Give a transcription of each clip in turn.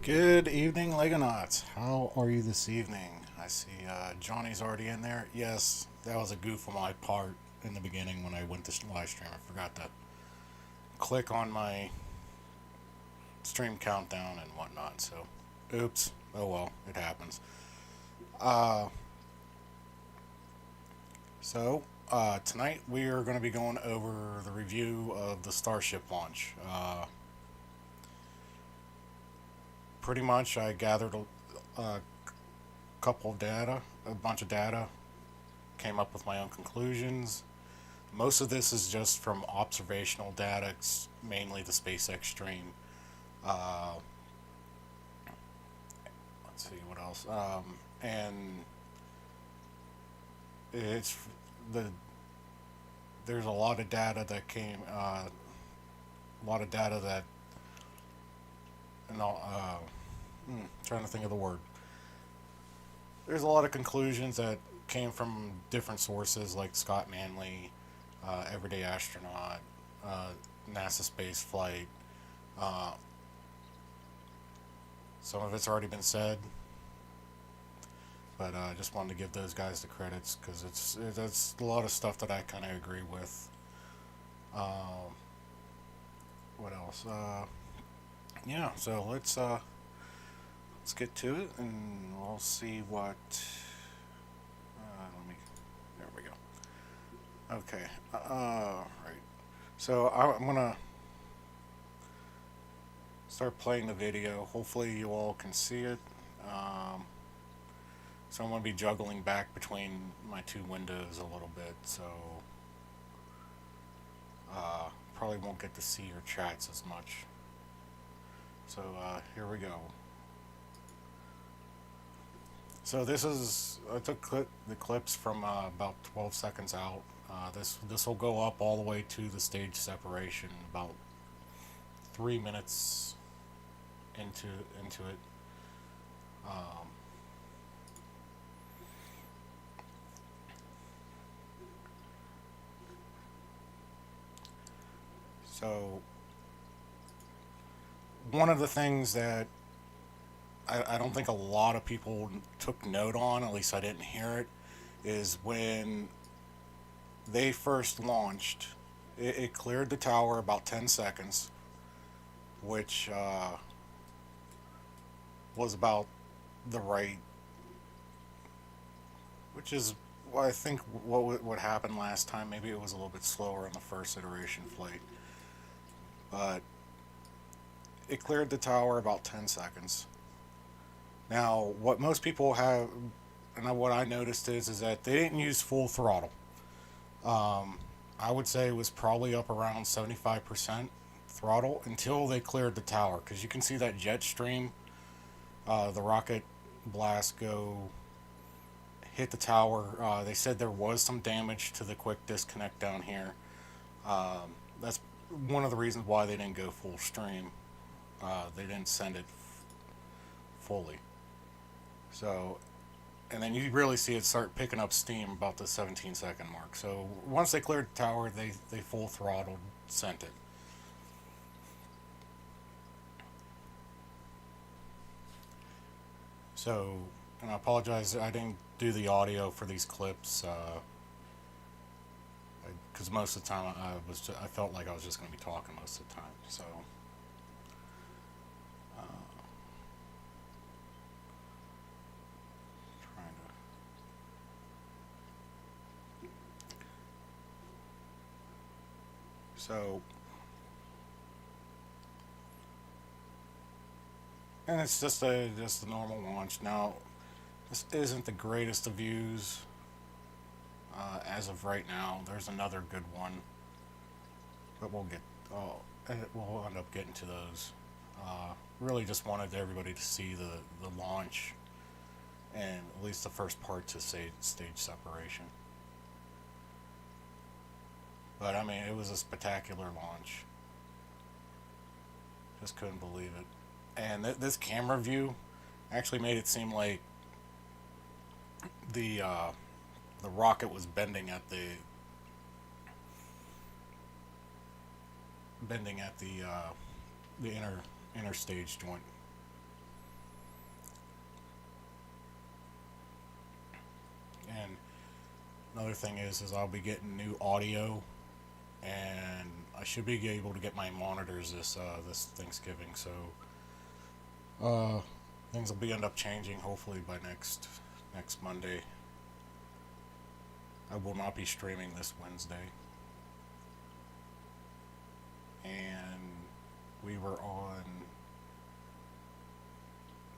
Good evening, Legonauts. How are you this evening? I see Johnny's already in there. Yes, that was a goof on my part in the beginning when I went to live stream. I forgot to click on my stream countdown and whatnot. So, oops. Oh well, it happens. Uh, tonight we are going to be going over the review of the Starship launch. Pretty much, I gathered a couple of data, a bunch of data, came up with my own conclusions. Most of this is just from observational data, mainly the SpaceX stream. Uh, let's see what else. And it's the there's a lot of data that came, a lot of data that, and trying to think of the word. There's a lot of conclusions that came from different sources like Scott Manley, Everyday Astronaut, uh, NASA Space Flight. Uh, some of it's already been said, but I just wanted to give those guys the credits because it's a lot of stuff that I kind of agree with. Um, what else? Yeah, so let's get to it and we'll see what. Let me. There we go. Okay. Right. So I'm gonna start playing the video. Hopefully you all can see it. Um, so I'm gonna be juggling back between my two windows a little bit. So probably won't get to see your chats as much. So here we go. So this is I took the clips from about 12 seconds out. This will go up all the way to the stage separation about 3 minutes into it. Um, so one of the things that I don't think a lot of people took note on, at least I didn't hear it, is when they first launched, it cleared the tower about 10 seconds, which was about the right, which is I think what happened last time. Maybe it was a little bit slower on the first iteration flight, but it cleared the tower about 10 seconds. Now, what most people have, and what I noticed is that they didn't use full throttle. Um, I would say it was probably up around 75% throttle until they cleared the tower, because you can see that jet stream, the rocket blast go hit the tower. They said there was some damage to the quick disconnect down here. That's one of the reasons why they didn't go full stream. They didn't send it fully. So, and then you really see it start picking up steam about the 17-second mark. So once they cleared the tower, they full throttled, sent it. So, and I apologize, I didn't do the audio for these clips because most of the time I felt like I was just going to be talking most of the time. So, trying to. So, and it's just a normal launch. Now, this isn't the greatest of views as of right now. There's another good one, but we'll end up getting to those. Really, just wanted everybody to see the launch and at least the first part to say stage separation. But I mean, it was a spectacular launch. Just couldn't believe it. And this camera view actually made it seem like the uh, the rocket was bending at the inner stage joint. Another thing is I'll be getting new audio, and I should be able to get my monitors this Thanksgiving. So uh, things will be end up changing hopefully by next Monday. I will not be streaming this Wednesday, and we were on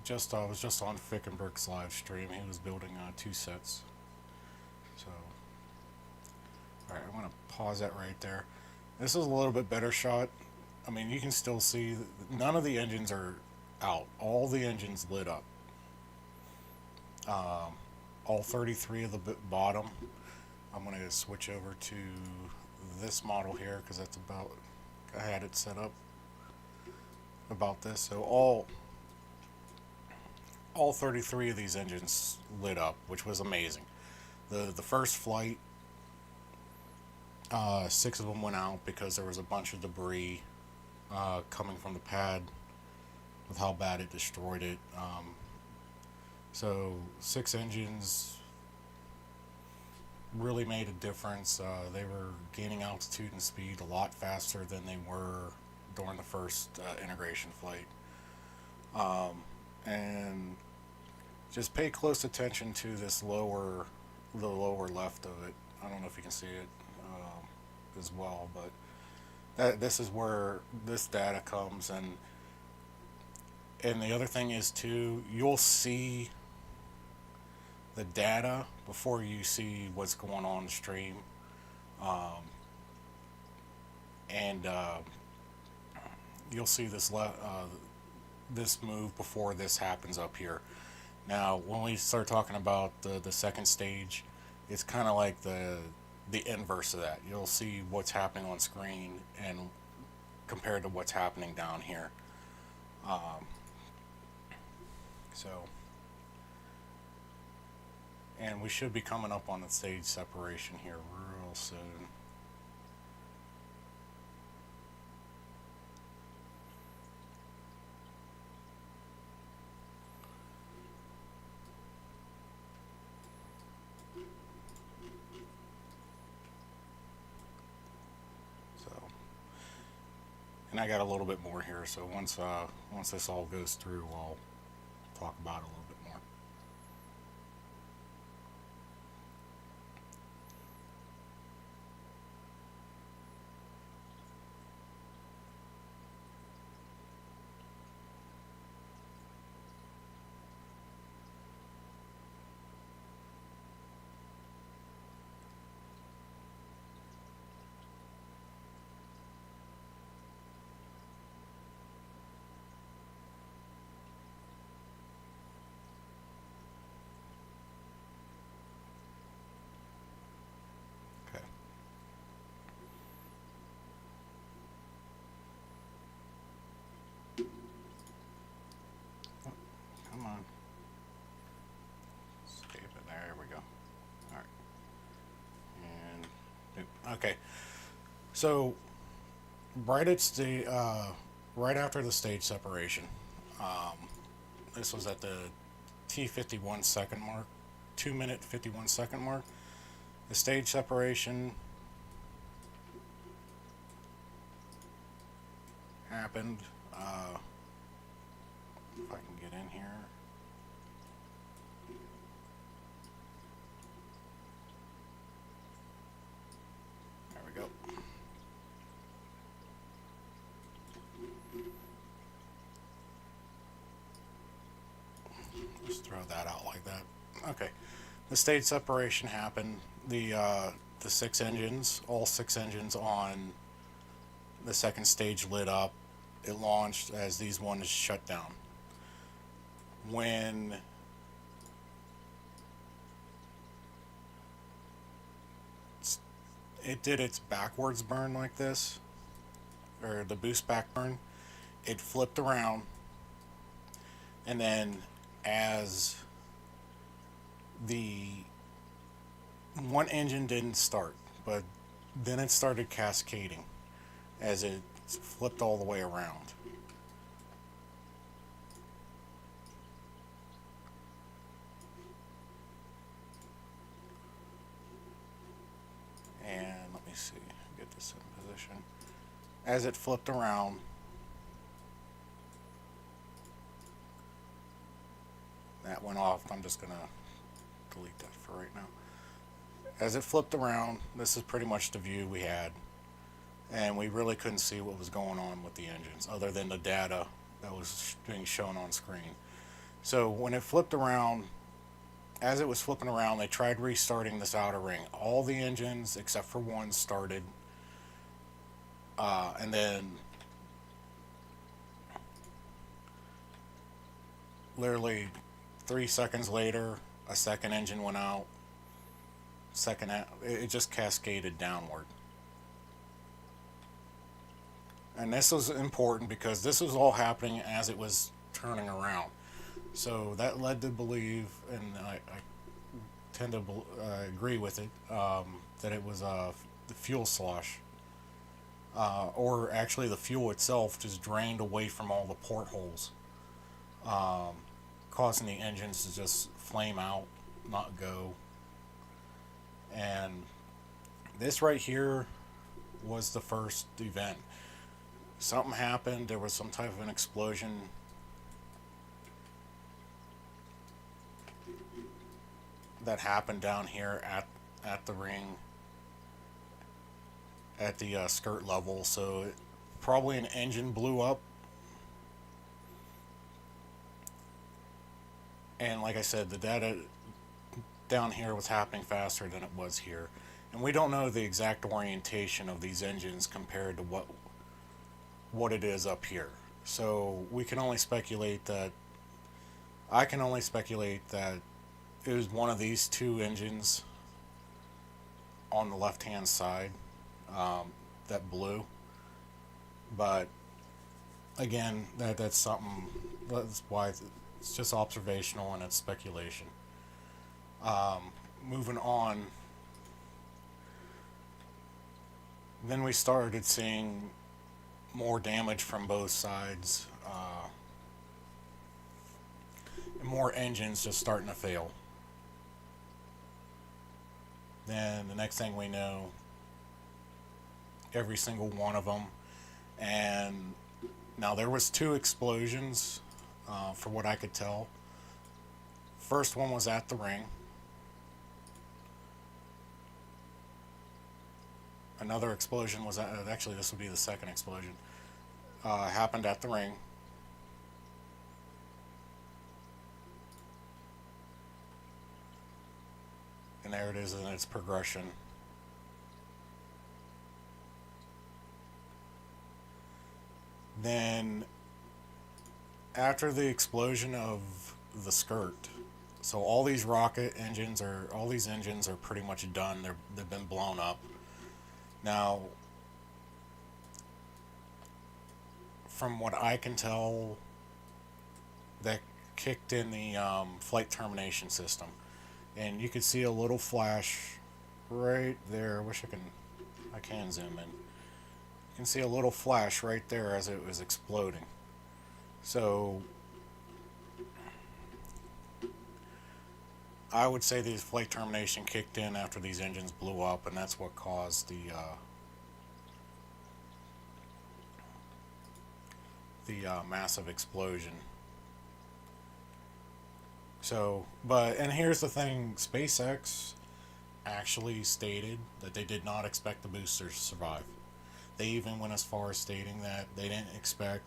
just I was just on Fickenbrick's live stream. He was building two sets. So, all right, I'm gonna pause that right there. This is a little bit better shot. I mean, you can still see none of the engines are out. All the engines lit up. All 33 of the bottom. I'm gonna switch over to this model here because that's about I had it set up about this. So all 33 of these engines lit up, which was amazing. The first flight, 6 of them went out because there was a bunch of debris coming from the pad with how bad it destroyed it. So 6 engines really made a difference. They were gaining altitude and speed a lot faster than they were during the first integration flight. And just pay close attention to the lower left of it. I don't know if you can see it as well, but this is where this data comes, and the other thing is too, you'll see the data before you see what's going on the stream, and you'll see this move before this happens up here. Now, when we start talking about the second stage, it's kind of like the inverse of that. You'll see what's happening on screen and compared to what's happening down here. So, and we should be coming up on the stage separation here real soon. And I got a little bit more here, so once this all goes through, I'll talk about it a little bit more. Okay. Oh, come on. Escape it. There we go. All right. And okay. So right after the stage separation, um, this was at the T51 second mark, 2-minute 51-second mark. The stage separation happened. If I can get in here. There we go. Just throw that out like that. Okay. The stage separation happened. The 6 engines, all 6 engines on the second stage lit up. It launched as these ones shut down. When it did its backwards burn like this, or the boost back burn, it flipped around, and then as the one engine didn't start, but then it started cascading as it flipped all the way around. As it flipped around, that went off. I'm just going to delete that for right now. As it flipped around, this is pretty much the view we had. And we really couldn't see what was going on with the engines other than the data that was being shown on screen. So when it flipped around, as it was flipping around, they tried restarting this outer ring. All the engines except for one started, and then literally 3 seconds later, a second engine went out. It just cascaded downward. And this was important because this was all happening as it was turning around. So that led to believe, and I tend to agree with it, that it was the fuel slosh. Or actually, the fuel itself just drained away from all the portholes, causing the engines to just flame out, not go. And this right here was the first event. Something happened, there was some type of an explosion. That happened down here at the ring, at the skirt level. So probably an engine blew up. And like I said, the data down here was happening faster than it was here. And we don't know the exact orientation of these engines compared to what it is up here. So we can only speculate that, I can only speculate that it was one of these two engines on the left hand side that blew. But again, that's something, that's why it's just observational and it's speculation. Moving on, then we started seeing more damage from both sides, and more engines just starting to fail. Then the next thing we know, every single one of them, and now there was two explosions, from what I could tell. First one was at the ring. Another explosion was actually this would be the second explosion. Happened at the ring. And there it is in its progression. Then after the explosion of the skirt, so all these all these engines are pretty much done. They've been blown up. Now, from what I can tell, that kicked in the flight termination system. And you could see a little flash right there. I can zoom in. You can see a little flash right there as it was exploding. So I would say the flight termination kicked in after these engines blew up, and that's what caused the massive explosion. So, and here's the thing, SpaceX actually stated that they did not expect the boosters to survive. They even went as far as stating that they didn't expect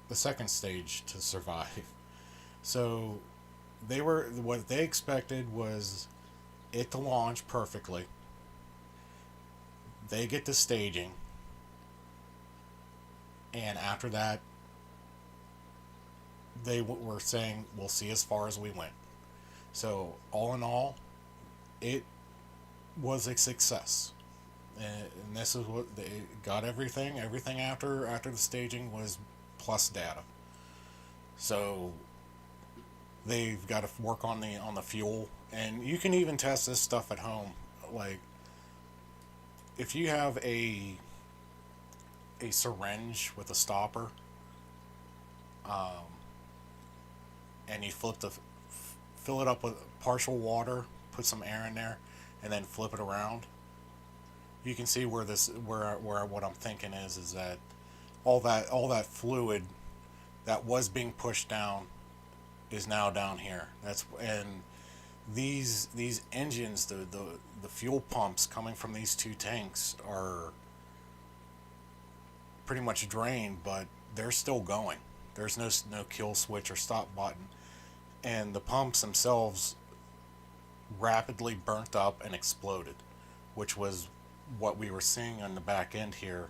the second stage to survive. So, what they expected was it to launch perfectly. They get to staging, and after that, they were saying we'll see as far as we went. So all in all, it was a success, and this is what they got. Everything after the staging was plus data. So they've got to work on the fuel, and you can even test this stuff at home. Like if you have a syringe with a stopper, and you fill it up with partial water, put some air in there, and then flip it around, you can see where this where what I'm thinking is that all that fluid that was being pushed down is now down here. And these engines, the fuel pumps coming from these two tanks are pretty much drained, but they're still going. There's no kill switch or stop button, and the pumps themselves rapidly burnt up and exploded, which was what we were seeing on the back end here.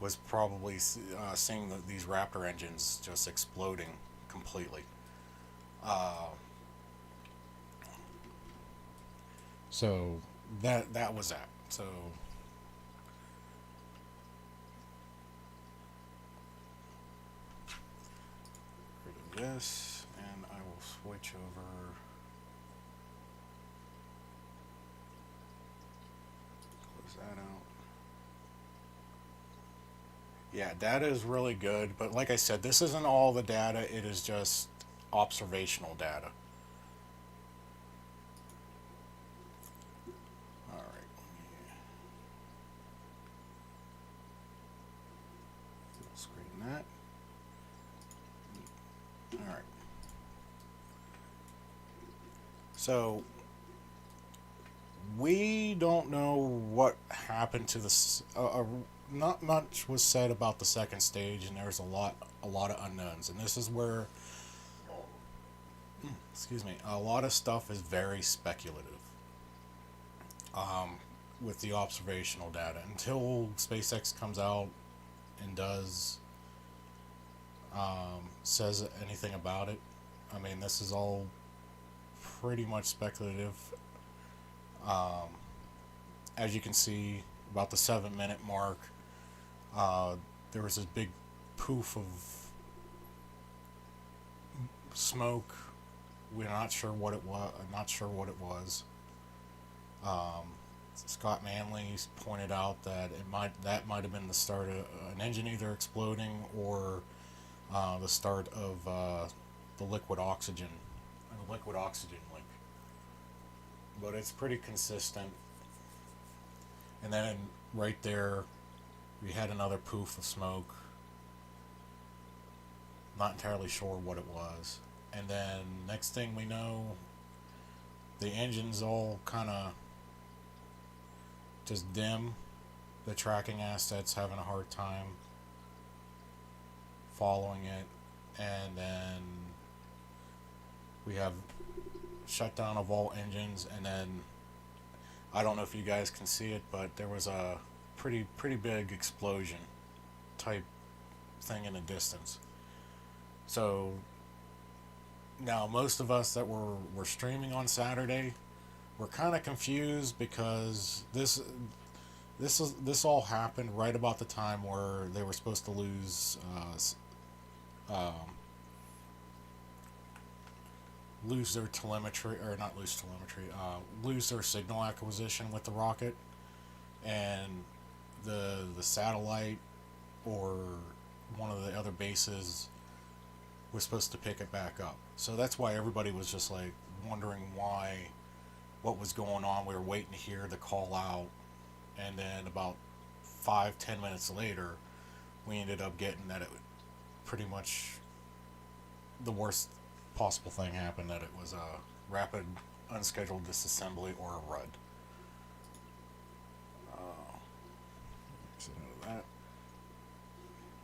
Was probably seeing these Raptor engines just exploding completely. Uh, so that was that. So rid of this, and I will switch over. Close that out. Yeah, data is really good, but like I said, this isn't all the data. It is just observational data. All right, let me screen that. All right. So we don't know what happened to this. Not much was said about the second stage, and there's a lot of unknowns. And this is where, excuse me, a lot of stuff is very speculative. Um, with the observational data until SpaceX comes out and does says anything about it. I mean, this is all pretty much speculative. Um, as you can see, about the 7 minute mark, uh, there was this big poof of smoke. We're not sure what it was. Not sure what it was. Um, Scott Manley pointed out that that might have been the start of an engine either exploding or the start of the liquid oxygen leak. But it's pretty consistent. And then right there, we had another poof of smoke. Not entirely sure what it was. And then next thing we know, the engine's all kind of just dim. The tracking assets having a hard time following it. And then we have shutdown of all engines, and then I don't know if you guys can see it, but there was a pretty big explosion type thing in the distance. So now most of us that were streaming on Saturday were kind of confused because this all happened right about the time where they were supposed to lose their telemetry, or not lose telemetry, lose their signal acquisition with the rocket, and the satellite or one of the other bases was supposed to pick it back up. So that's why everybody was just like wondering what was going on. We were waiting to hear the call out, and then about 5-10 minutes later, we ended up getting that it pretty much the worst possible thing happened, that it was a rapid unscheduled disassembly or a RUD. Exit out of that.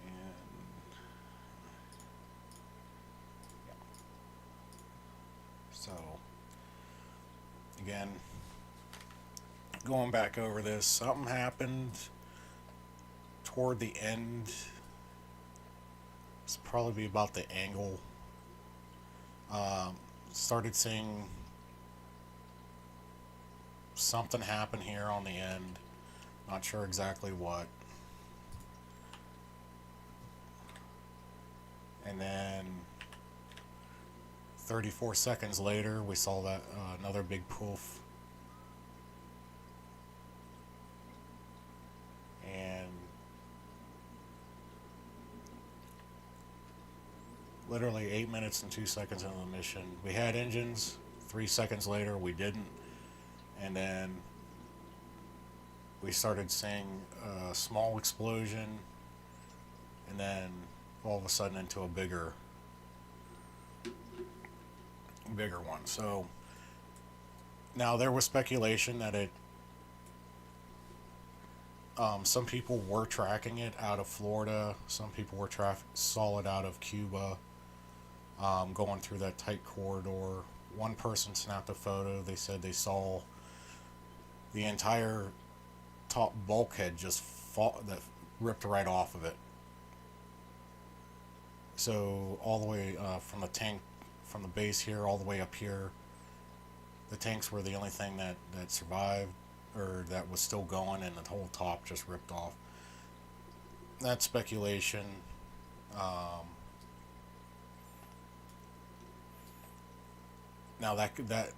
And yeah. So again, going back over this, something happened toward the end. It's probably about the angle. Started seeing something happen here on the end. Not sure exactly what. And then 34 seconds later, we saw that another big poof. And literally 8 minutes and 2 seconds into the mission, we had engines. 3 seconds later, we didn't. And then we started seeing a small explosion, and then all of a sudden into a bigger one. So now there was speculation that it. Some people were tracking it out of Florida. Some people saw it out of Cuba, going through that tight corridor. One person snapped a photo. They said they saw the entire top bulkhead just fall, that ripped right off of it. So all the way from the tank, from the base here all the way up here, the tanks were the only thing that survived or that was still going, and the whole top just ripped off. That's speculation. Um, Now that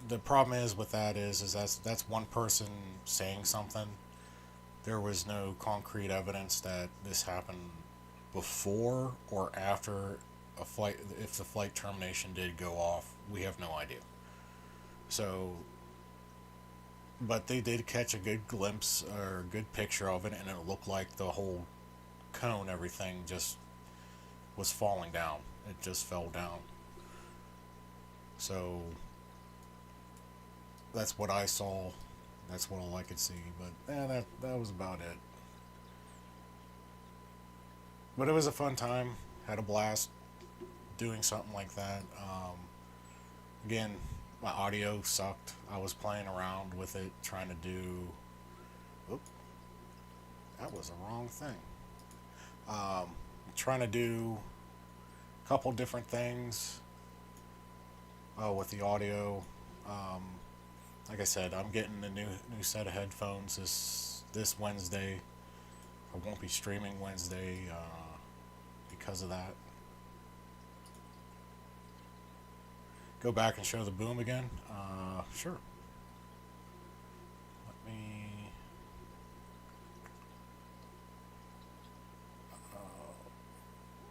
the problem is with that is that's one person saying something. There was no concrete evidence that this happened before or after a flight. If the flight termination did go off, we have no idea. So, but they did catch a good glimpse or a good picture of it, and it looked like the whole cone, everything just was falling down. It just fell down. So that's what I saw. That's what all I could see. But that was about it. But it was a fun time. Had a blast doing something like that. Again, my audio sucked. I was playing around with it, trying to do. Oop, that was the wrong thing. Trying to do a couple different things with the audio. Um, like I said, I'm getting a new set of headphones this Wednesday. I won't be streaming Wednesday because of that. Go back and show the boom again. Sure. Let me.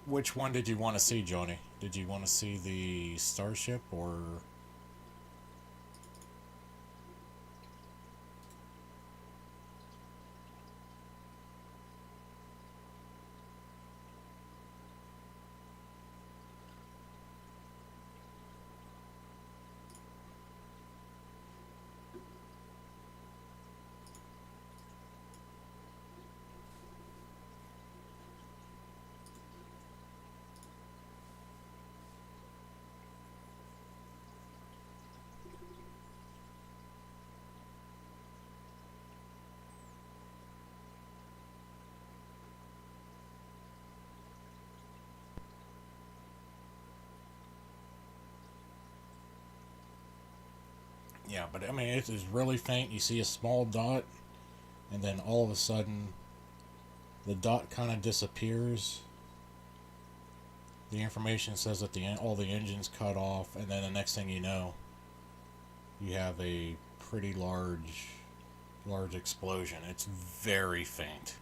Which one did you want to see, Johnny? Did you want to see the Starship or? Yeah, but I mean, it is really faint. You see a small dot, and then all of a sudden, the dot kind of disappears. The information says that all the engines cut off, and then the next thing you know, you have a pretty large explosion. It's very faint.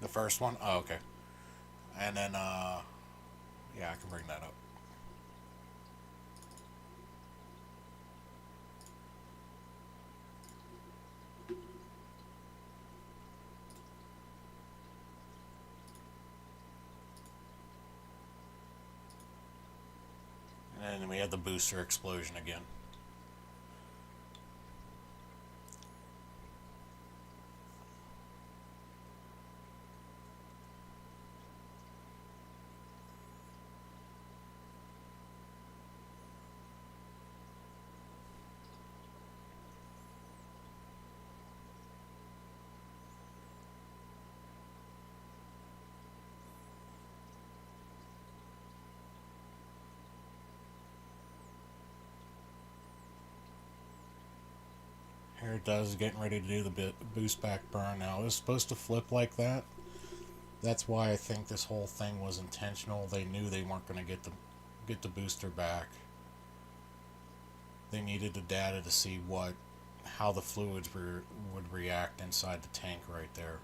The first one? Oh, okay. And then, yeah, I can bring that up. And then we had the booster explosion again. Here it does, getting ready to do the boost back burn now. It was supposed to flip like that. That's why I think this whole thing was intentional. They knew they weren't going to get the booster back. They needed the data to see what how the fluids would react inside the tank right there.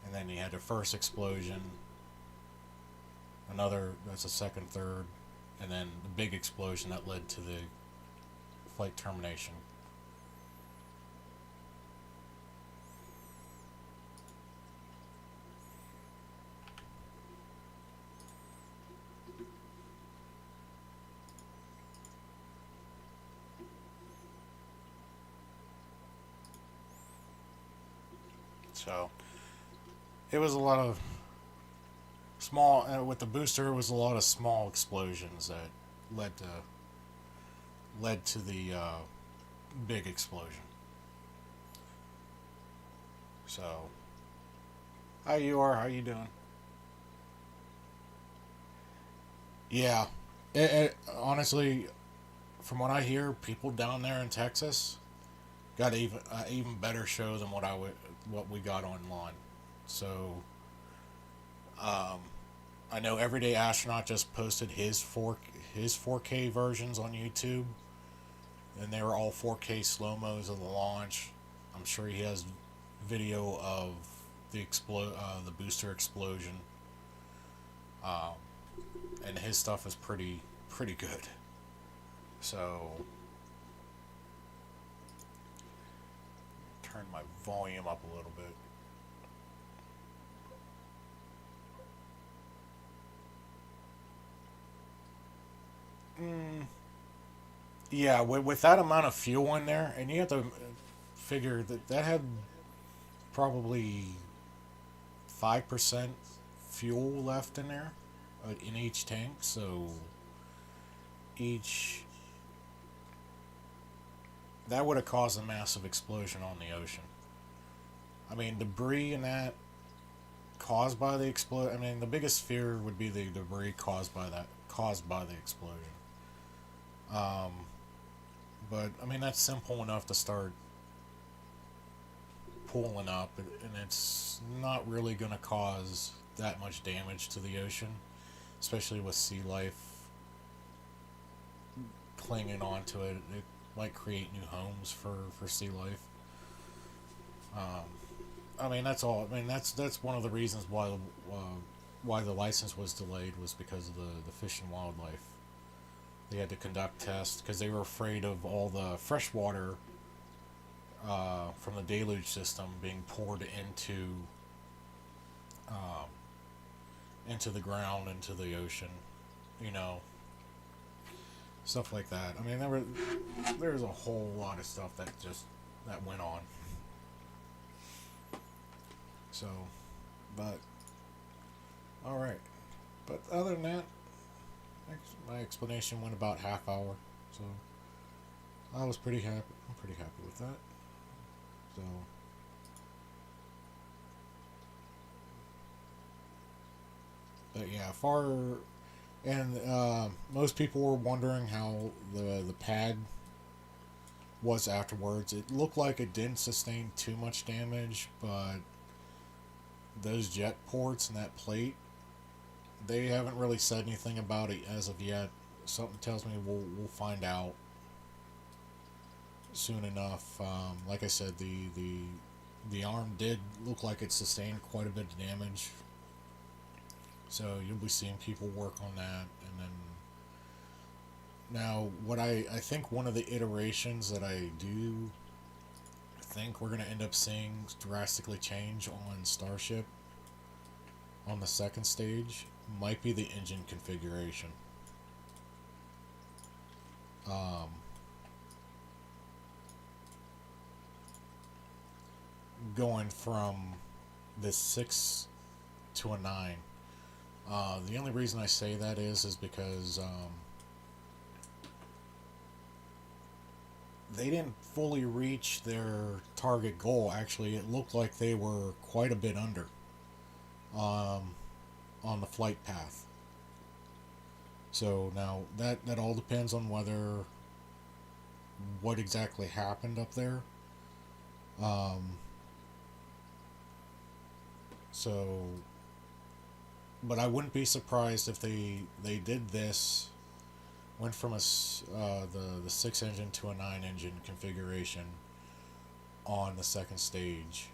And then you had the first explosion, another, that's a second, third, and then the big explosion that led to the flight termination. So it was a lot of small, with the booster, it was a lot of small explosions that led to the big explosion. So, how you are? How you doing? Yeah, honestly, from what I hear, people down there in Texas got even better show than what we got online. So, um, I know Everyday Astronaut just posted his 4K versions on YouTube, and they were all 4K slow mos of the launch. I'm sure he has video of the booster explosion, um, and his stuff is pretty good. So turn my volume up a little bit. Mm, yeah, with that amount of fuel in there, and you have to figure that that had probably 5% fuel left in there in each tank. So each that would have caused a massive explosion on the ocean. I mean, debris in that caused by the explosion. I mean, the biggest fear would be the debris caused by the explosion. Um, but I mean, that's simple enough to start pulling up, and it's not really going to cause that much damage to the ocean, especially with sea life clinging onto it. It might create new homes for sea life. Um, I mean, that's all. I mean, that's one of the reasons why the license was delayed, was because of the fish and wildlife. They had to conduct tests because they were afraid of all the fresh water from the deluge system being poured um, into the ground, into the ocean, you know, stuff like that. I mean, there's a whole lot of stuff that went on. So, but all right. But other than that, my explanation went about half hour, so I was pretty happy. I'm pretty happy with that. So, but yeah, far and most people were wondering how the pad was afterwards. It looked like it didn't sustain too much damage, but those jet ports and that plate, they haven't really said anything about it as of yet. Something tells me we'll find out soon enough. Like I said, the arm did look like it sustained quite a bit of damage, so you'll be seeing people work on that. And then now, what I think one of the iterations that I do think we're going to end up seeing drastically change on Starship on the second stage might be the engine configuration. Um, Going from this 6 to a 9. The only reason I say that is because they didn't fully reach their target goal. Actually, it looked like they were quite a bit under um, on the flight path. So now that all depends on what exactly happened up there. Um, so, but I wouldn't be surprised if they did this went from the 6 engine to a 9 engine configuration on the second stage,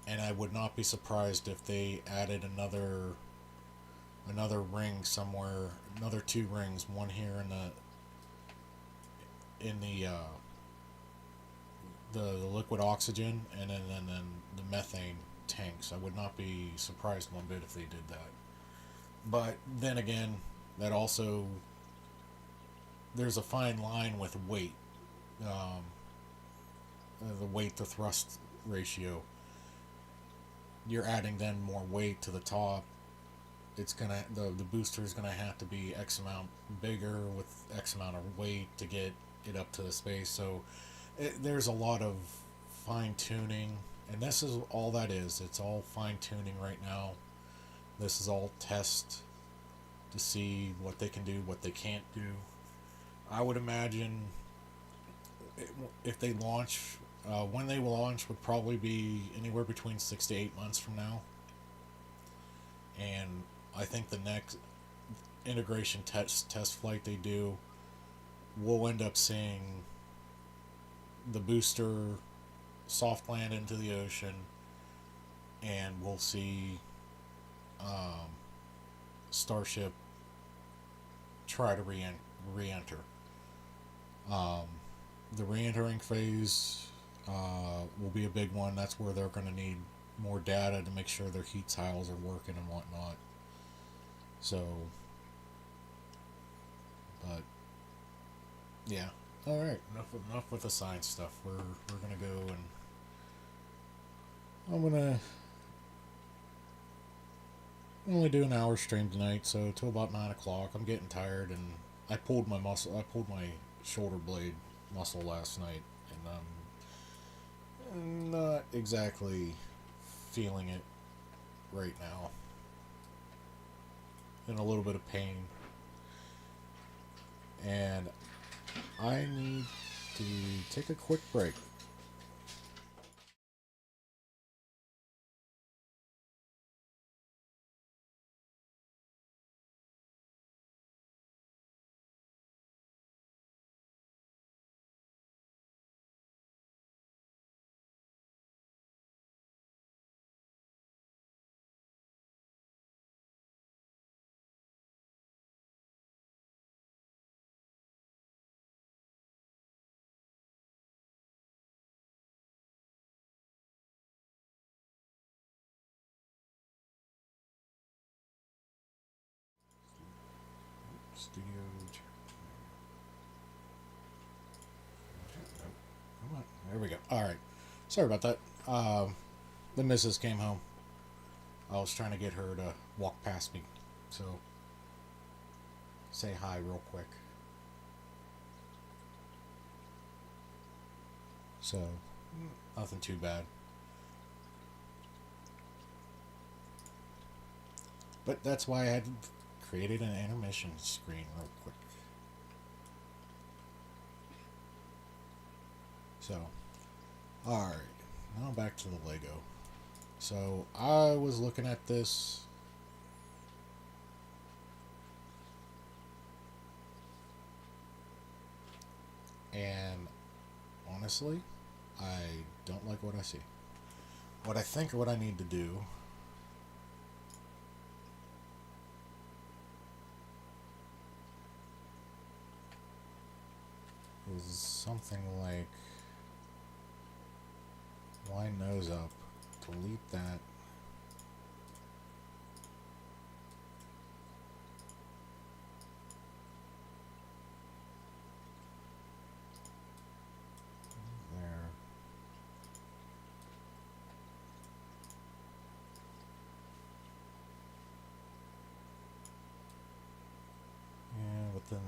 and I would not be surprised if they added another ring somewhere, another 2 rings, one here in the liquid oxygen, and then the methane tanks. I would not be surprised one bit if they did that. But then again, that also, there's a fine line with weight, um, the weight to thrust ratio. You're adding then more weight to the top. It's gonna the booster is gonna have to be X amount bigger with X amount of weight to get it up to the space. So there's a lot of fine tuning, and this is all that is. It's all fine tuning right now. This is all test to see what they can do, what they can't do. I would imagine if they launch, when they will launch would probably be anywhere between 6 to 8 months from now. And I think the next integration test flight they do, we'll end up seeing the booster soft land into the ocean, and we'll see Starship try to re-enter. Um, the re-entering phase will be a big one. That's where they're going to need more data to make sure their heat tiles are working and whatnot. So, but yeah. All right. Enough with the science stuff. We're gonna go, and I'm only do an hour stream tonight, so till about 9 o'clock. I'm getting tired, and I pulled my muscle. I pulled my shoulder blade muscle last night, and I'm not exactly feeling it right now. In a little bit of pain, and I need to take a quick break. Studio. Come on. There we go. All right. Sorry about that. The missus came home. I was trying to get her to walk past me, so say hi real quick. So nothing too bad. But that's why I had created an intermission screen real quick. So, alright, now back to the Lego. So, I was looking at this. And honestly, I don't like what I see. What I think what I need to do is something like line nose up, delete that. There. Yeah, but then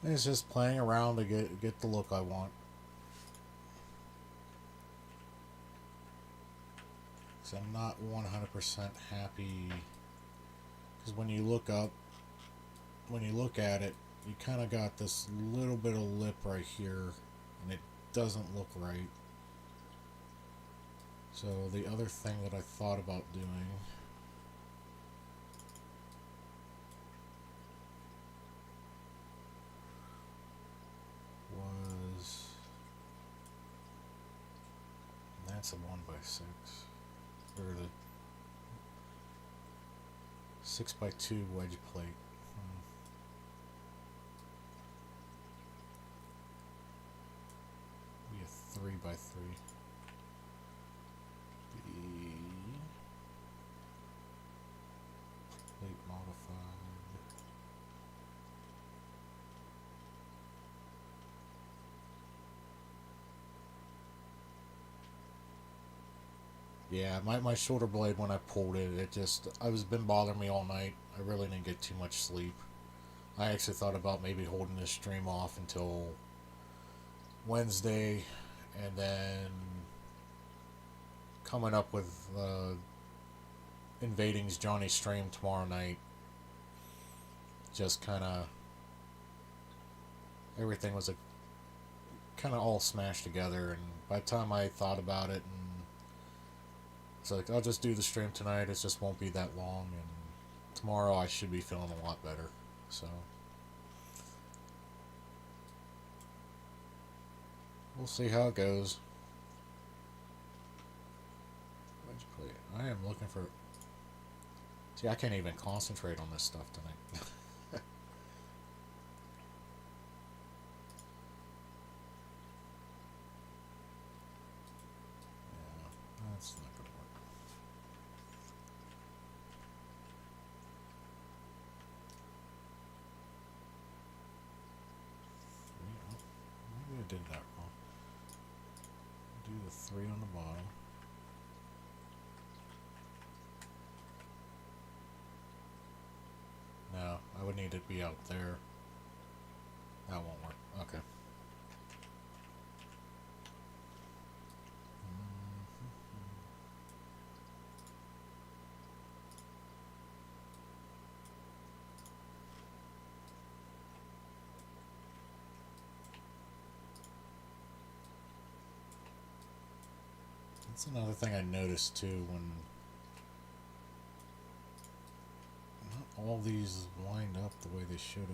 it's just playing around to get the look I want. So I'm not 100% happy, because when you look at it, you kind of got this little bit of lip right here, and it doesn't look right. So the other thing that I thought about doing was, that's a 1x6, or the 6x2 wedge plate. Be a 3x3. The plate modified. Yeah, my shoulder blade, when I pulled it, I was been bothering me all night. I really didn't get too much sleep. I actually thought about maybe holding this stream off until Wednesday, and then coming up with Invading's Johnny stream tomorrow night. Just kind of everything was kind of all smashed together, and by the time I thought about it, and it's like, I'll just do the stream tonight. It just won't be that long, and tomorrow I should be feeling a lot better. So we'll see how it goes. I am looking for. See, I can't even concentrate on this stuff tonight. Yeah, that's not gonna work. Maybe I did that wrong. Do the 3 on the bottom. No, I would need it to be out there. That won't work. Okay. That's another thing I noticed too, when not all these lined up the way they should have.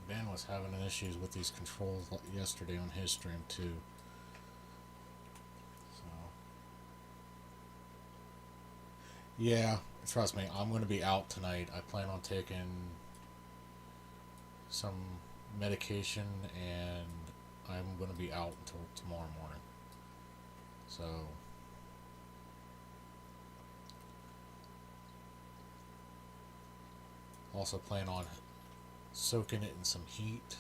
Ben was having issues with these controls yesterday on his stream too. So, yeah, trust me, I'm going to be out tonight. I plan on taking some medication, and I'm going to be out until tomorrow morning. So, also plan on soaking it in some heat.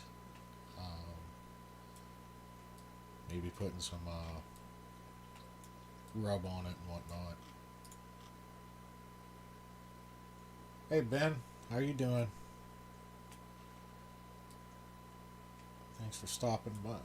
Maybe putting some rub on it and whatnot. Hey Ben, how you doing? Thanks for stopping by.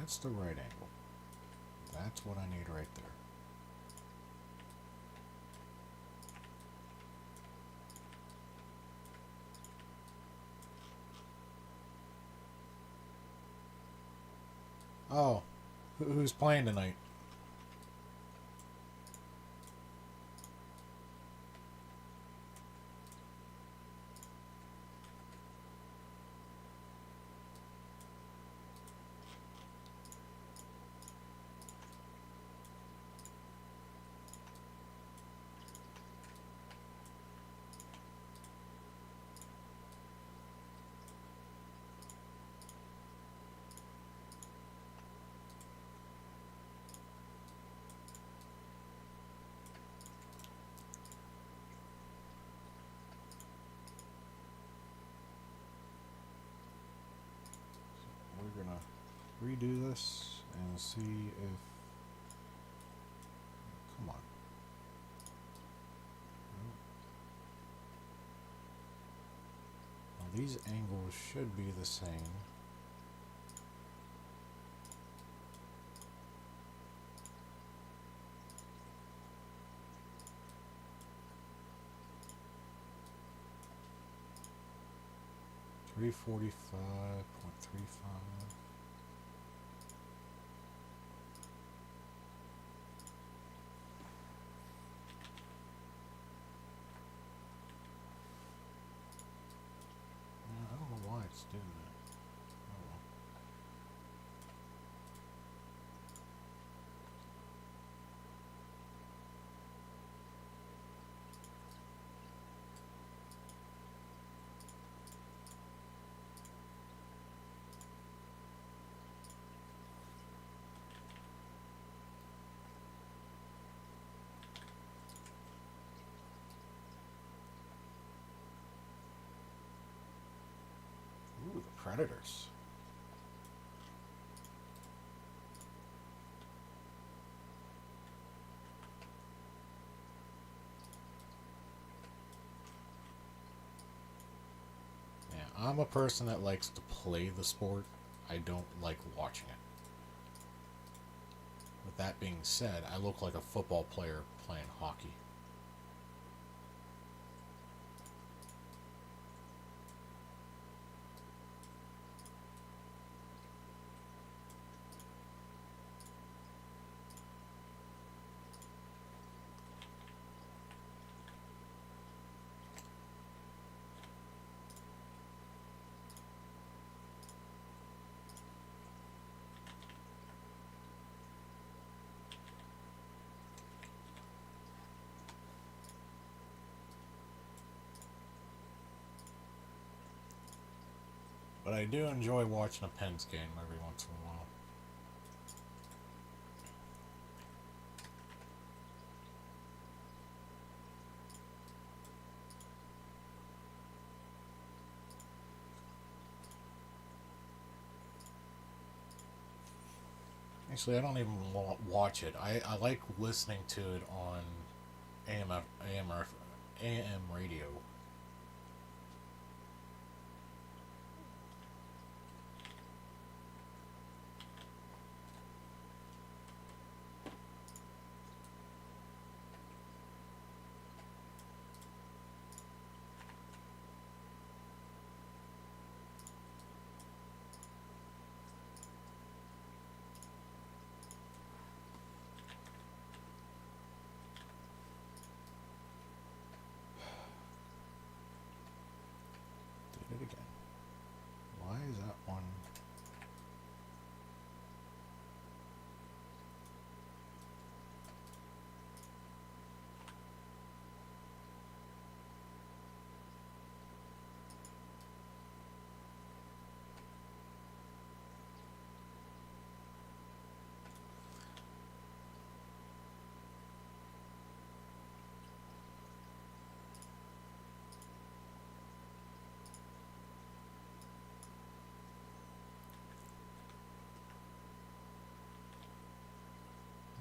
That's the right angle. That's what I need right there. Oh, who's playing tonight? We're gonna redo this and see if. Come on. Now these angles should be the same. $345.35. I don't know why it's doing that. Oh well. Ooh, the Predators. Yeah, I'm a person that likes to play the sport. I don't like watching it. With that being said, I look like a football player playing hockey. But I do enjoy watching a Pens game every once in a while. Actually, I don't even watch it. I like listening to it on AM radio. Did it again. Why is that one?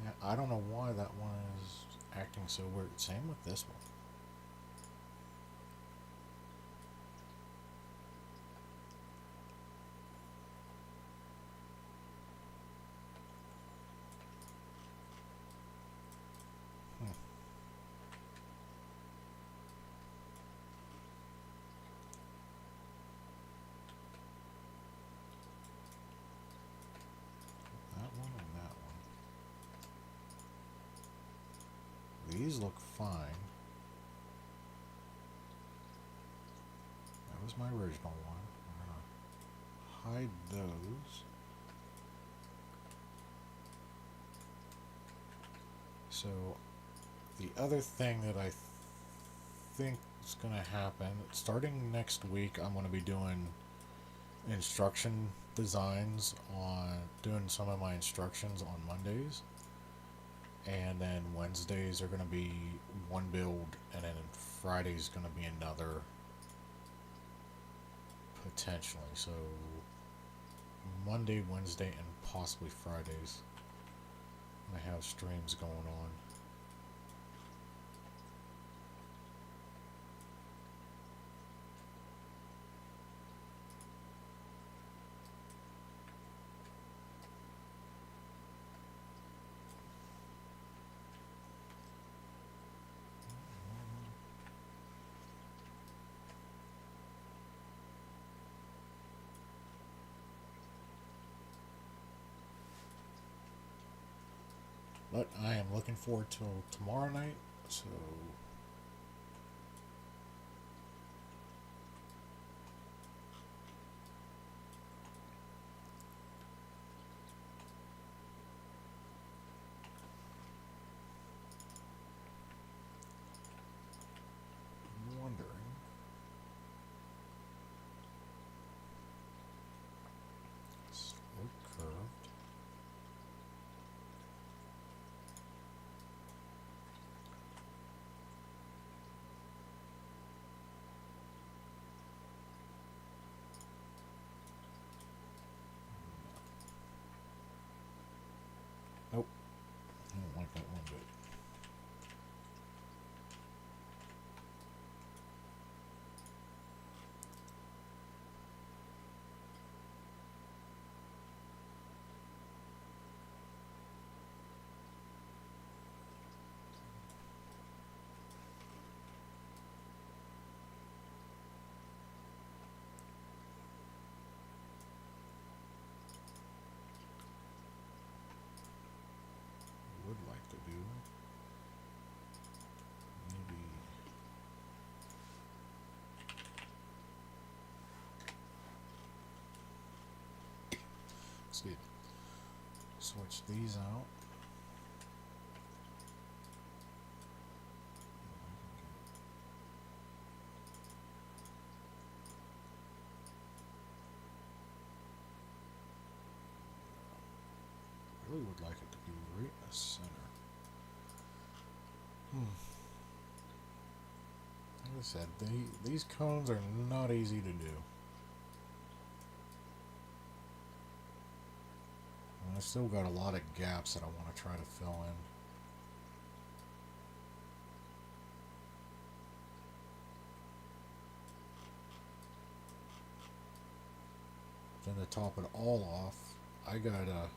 Yeah, I don't know why that one is acting so weird. Same with this one. these look fine. That was my original one. I'm going to hide those. So the other thing that I think is going to happen, starting next week, I'm going to be doing instruction designs on doing some of my instructions on Mondays, and then Wednesdays are going to be one build, and then Friday's going to be another, potentially. So Monday, Wednesday, and possibly Fridays I have streams going on. But I am looking forward to tomorrow night, so I'm wondering. Slope curved. Nope. I don't like that one bit. Would like to do maybe see, switch these out. Really would like it to be right in the center. Like I said, these cones are not easy to do. And I still got a lot of gaps that I want to try to fill in. Then to top it all off, I gotta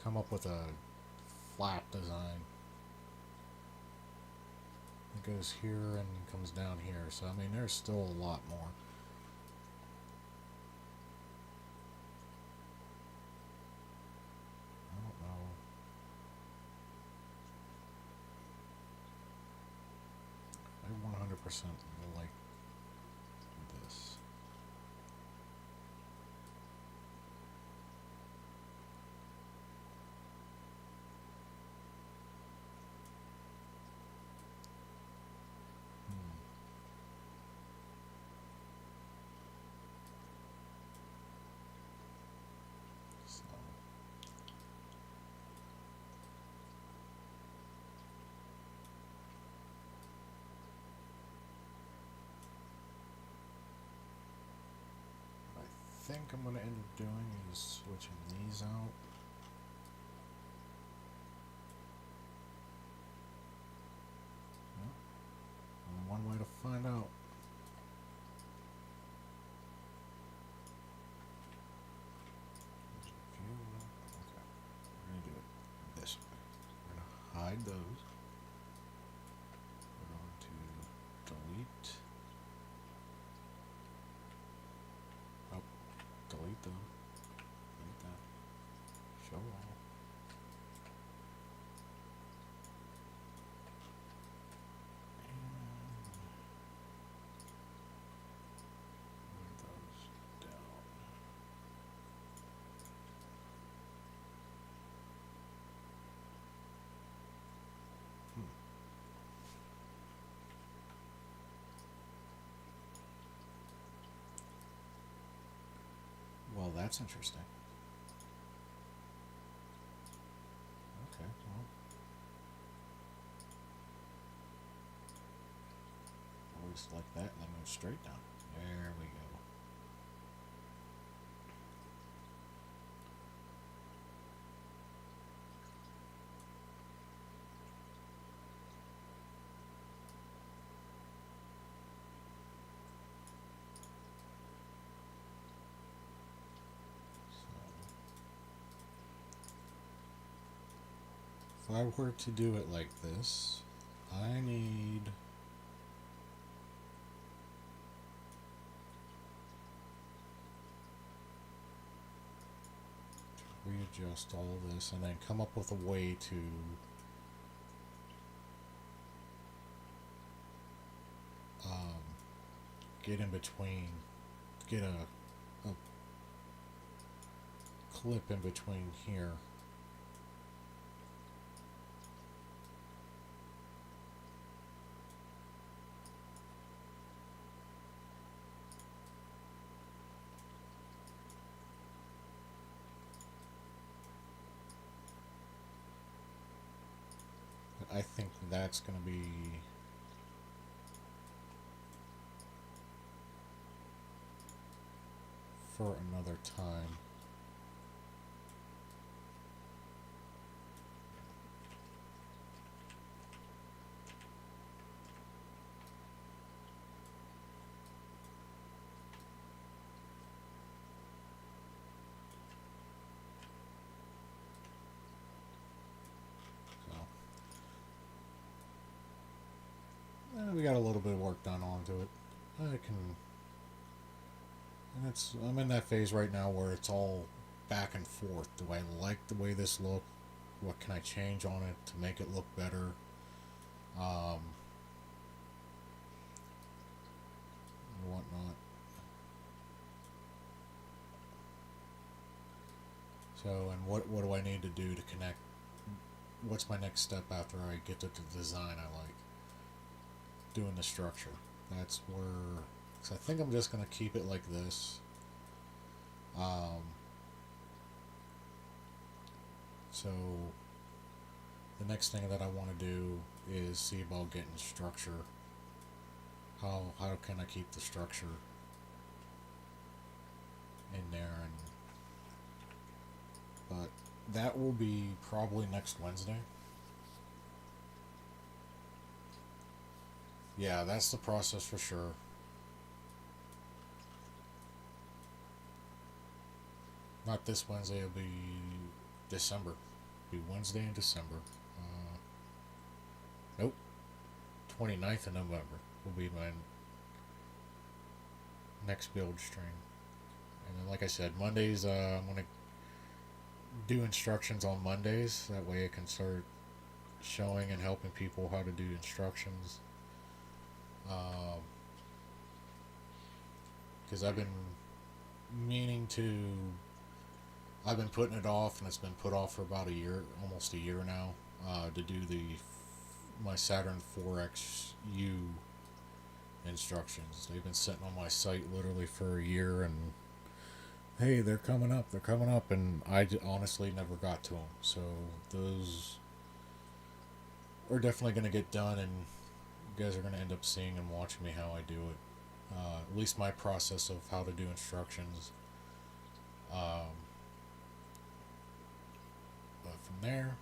come up with a flap design. It goes here and comes down here, so I mean there's still a lot more. I don't know. I 100% like this. So what I think I'm going to end up doing is switching these out. And one way to find out. Okay, we're going to do it this way. We're going to hide those. We're going to delete. Oh, delete them. Delete that. Show all. that's interesting. Okay, well, always like that, and then move straight down. There we go. So, if I were to do it like this, I need to readjust all of this and then come up with a way to get in between, get a clip in between here. I think that's going to be for another time. We got a little bit of work done onto it. I can, and I'm in that phase right now where it's all back and forth. Do I like the way this looks? What can I change on it to make it look better? And whatnot. So, and what do I need to do to connect? What's my next step after I get to the design I like? Doing the structure. That's where, cause I think I'm just gonna keep it like this. So the next thing that I want to do is see about getting structure. How can I keep the structure in there, and but that will be probably next Wednesday. Yeah, that's the process for sure. Not this Wednesday, it'll be December. It'll be Wednesday in December. Nope, 29th of November will be my next build stream. And then, like I said, Mondays, I'm going to do instructions on Mondays. That way I can start showing and helping people how to do instructions. Because I've been meaning to, I've been putting it off, and it's been put off for about a year, almost a year now, to do my Saturn 4XU instructions. They've been sitting on my site literally for a year, and hey, they're coming up, and I honestly never got to them. So those are definitely going to get done, and you guys are going to end up seeing and watching me how I do it. At least my process of how to do instructions. But from there,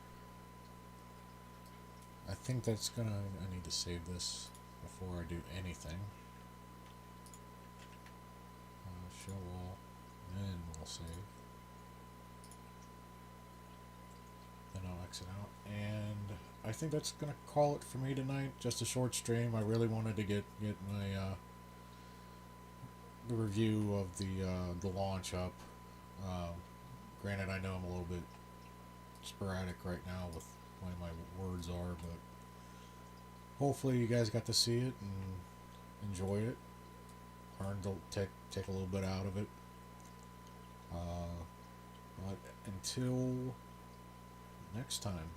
I think that's gonna. I need to save this before I do anything. Show all, and we'll save. Then I'll exit out, and I think that's gonna call it for me tonight. Just a short stream. I really wanted to get my the review of the launch up. Granted, I know I'm a little bit sporadic right now with the way my words are, but hopefully you guys got to see it and enjoy it. Learn to take a little bit out of it. But until next time,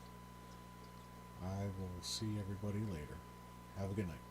I will see everybody later. Have a good night.